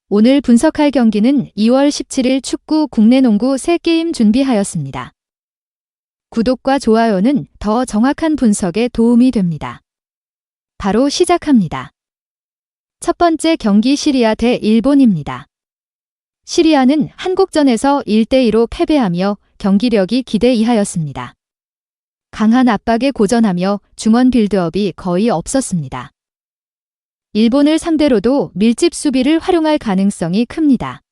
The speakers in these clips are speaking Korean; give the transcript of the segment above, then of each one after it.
오늘 분석할 경기는 2월 17일 축구 국내 농구 3게임 준비하였습니다. 구독과 좋아요는 더 정확한 분석에 도움이 됩니다. 바로 시작합니다. 첫 번째 경기 시리아 대 일본입니다. 시리아는 한국전에서 1대2로 패배하며 경기력이 기대 이하였습니다. 강한 압박에 고전하며 중원 빌드업이 거의 없었습니다. 일본을 상대로도 밀집 수비를 활용할 가능성이 큽니다.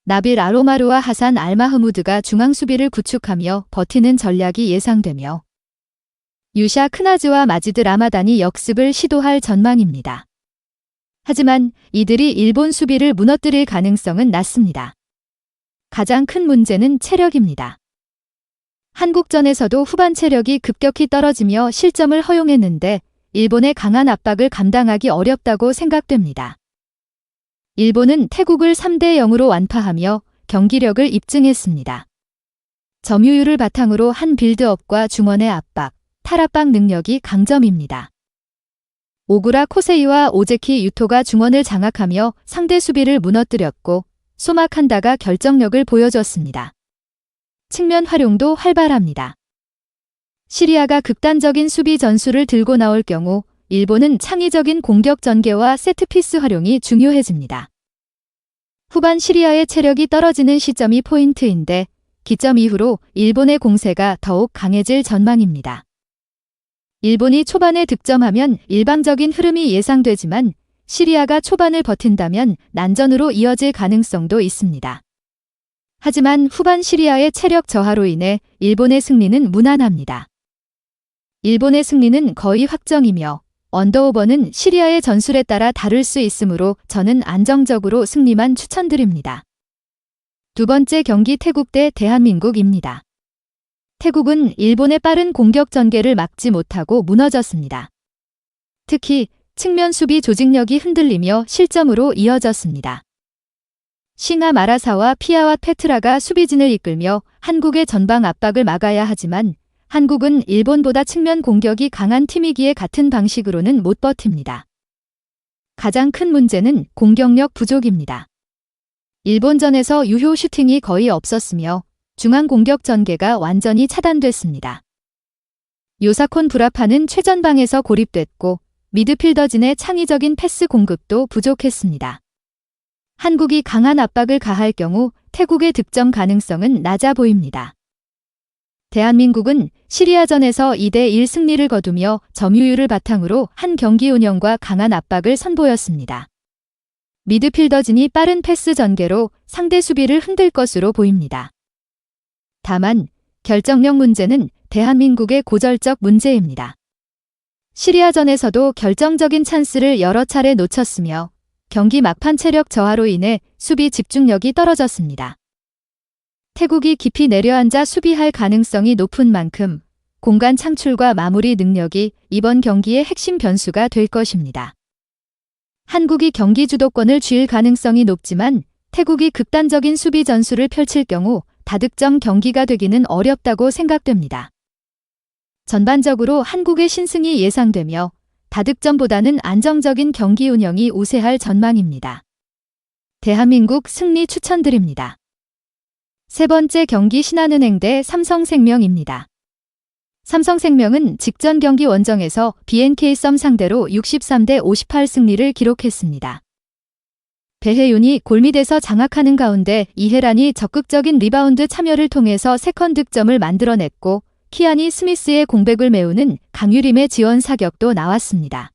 나빌 아로마르와 하산 알마흐무드가 중앙 수비를 구축하며 버티는 전략이 예상되며 유샤 크나즈와 마지드 라마단이 역습을 시도할 전망입니다. 하지만 이들이 일본 수비를 무너뜨릴 가능성은 낮습니다. 가장 큰 문제는 체력입니다. 한국전에서도 후반 체력이 급격히 떨어지며 실점을 허용했는데 일본의 강한 압박을 감당하기 어렵다고 생각됩니다. 일본은 태국을 3대0으로 완파하며 경기력을 입증했습니다. 점유율을 바탕으로 한 빌드업과 중원의 압박, 탈압박 능력이 강점입니다. 오구라 코세이와 오제키 유토가 중원을 장악하며 상대 수비를 무너뜨렸고 소마칸다가 결정력을 보여줬습니다. 측면 활용도 활발합니다. 시리아가 극단적인 수비 전술을 들고 나올 경우 일본은 창의적인 공격 전개와 세트피스 활용이 중요해집니다. 후반 시리아의 체력이 떨어지는 시점이 포인트인데 기점 이후로 일본의 공세가 더욱 강해질 전망입니다. 일본이 초반에 득점하면 일방적인 흐름이 예상되지만 시리아가 초반을 버틴다면 난전으로 이어질 가능성도 있습니다. 하지만 후반 시리아의 체력 저하로 인해 일본의 승리는 무난합니다. 일본의 승리는 거의 확정이며 언더오버는 시리아의 전술에 따라 다를 수 있으므로 저는 안정적으로 승리만 추천드립니다. 두 번째 경기 태국 대 대한민국입니다. 태국은 일본의 빠른 공격 전개를 막지 못하고 무너졌습니다. 특히 측면 수비 조직력이 흔들리며 실점으로 이어졌습니다. 싱하 마라사와 피아와 페트라가 수비진을 이끌며 한국의 전방 압박을 막아야 하지만 한국은 일본보다 측면 공격이 강한 팀이기에 같은 방식으로는 못 버팁니다. 가장 큰 문제는 공격력 부족입니다. 일본전에서 유효 슈팅이 거의 없었으며 중앙 공격 전개가 완전히 차단됐습니다. 요사콘 브라파는 최전방에서 고립됐고 미드필더진의 창의적인 패스 공급도 부족했습니다. 한국이 강한 압박을 가할 경우 태국의 득점 가능성은 낮아 보입니다. 대한민국은 시리아전에서 2대1 승리를 거두며 점유율을 바탕으로 한 경기 운영과 강한 압박을 선보였습니다. 미드필더진이 빠른 패스 전개로 상대 수비를 흔들 것으로 보입니다. 다만 결정력 문제는 대한민국의 고질적 문제입니다. 시리아전에서도 결정적인 찬스를 여러 차례 놓쳤으며 경기 막판 체력 저하로 인해 수비 집중력이 떨어졌습니다. 태국이 깊이 내려앉아 수비할 가능성이 높은 만큼 공간 창출과 마무리 능력이 이번 경기의 핵심 변수가 될 것입니다. 한국이 경기 주도권을 쥘 가능성이 높지만 태국이 극단적인 수비 전술을 펼칠 경우 다득점 경기가 되기는 어렵다고 생각됩니다. 전반적으로 한국의 신승이 예상되며 다득점보다는 안정적인 경기 운영이 우세할 전망입니다. 대한민국 승리 추천드립니다. 세 번째 경기 신한은행 대 삼성생명입니다. 삼성생명은 직전 경기 원정에서 BNK 썸 상대로 63대 58 승리를 기록했습니다. 배혜윤이 골밑에서 장악하는 가운데 이해란이 적극적인 리바운드 참여를 통해서 세컨 득점을 만들어냈고 키아니 스미스의 공백을 메우는 강유림의 지원 사격도 나왔습니다.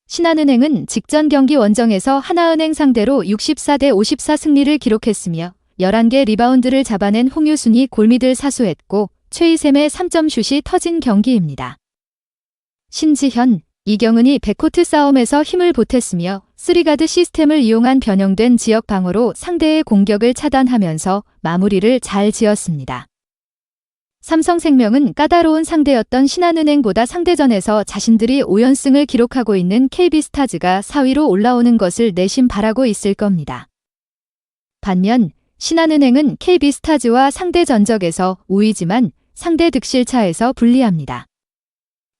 신한은행은 직전 경기 원정에서 하나은행 상대로 64대 54 승리를 기록했으며 11개 리바운드를 잡아낸 홍유순이 골밑을 사수했고 최희샘의 3점 슛이 터진 경기입니다. 신지현, 이경은이 백코트 싸움에서 힘을 보탰으며 3가드 시스템을 이용한 변형된 지역 방어로 상대의 공격을 차단하면서 마무리를 잘 지었습니다. 삼성생명은 까다로운 상대였던 신한은행보다 상대전에서 자신들이 5연승을 기록하고 있는 KB스타즈가 4위로 올라오는 것을 내심 바라고 있을 겁니다. 반면 신한은행은 KB스타즈와 상대 전적에서 우위지만 상대 득실차에서 불리합니다.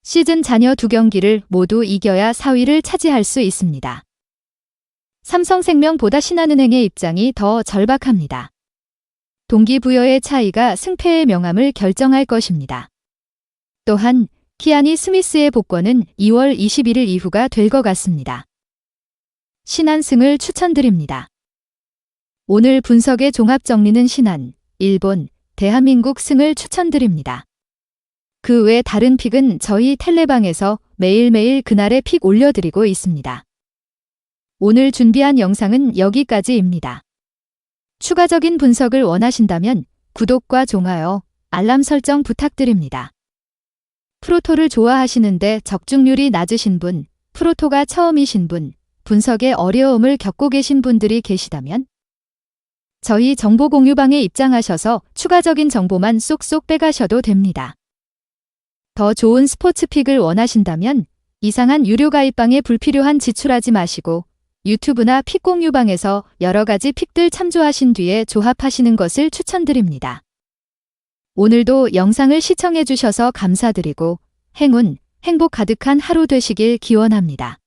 시즌 잔여 2경기를 모두 이겨야 4위를 차지할 수 있습니다. 삼성생명보다 신한은행의 입장이 더 절박합니다. 동기부여의 차이가 승패의 명암을 결정할 것입니다. 또한 키아니 스미스의 복권은 2월 21일 이후가 될 것 같습니다. 신한승을 추천드립니다. 오늘 분석의 종합 정리는 신한, 일본, 대한민국 승을 추천드립니다. 그 외 다른 픽은 저희 텔레방에서 매일매일 그날의 픽 올려드리고 있습니다. 오늘 준비한 영상은 여기까지입니다. 추가적인 분석을 원하신다면 구독과 좋아요, 알람 설정 부탁드립니다. 프로토를 좋아하시는데 적중률이 낮으신 분, 프로토가 처음이신 분, 분석에 어려움을 겪고 계신 분들이 계시다면 저희 정보 공유방에 입장하셔서 추가적인 정보만 쏙쏙 빼가셔도 됩니다. 더 좋은 스포츠픽을 원하신다면 이상한 유료 가입방에 불필요한 지출하지 마시고 유튜브나 픽 공유방에서 여러 가지 픽들 참조하신 뒤에 조합하시는 것을 추천드립니다. 오늘도 영상을 시청해 주셔서 감사드리고 행운, 행복 가득한 하루 되시길 기원합니다.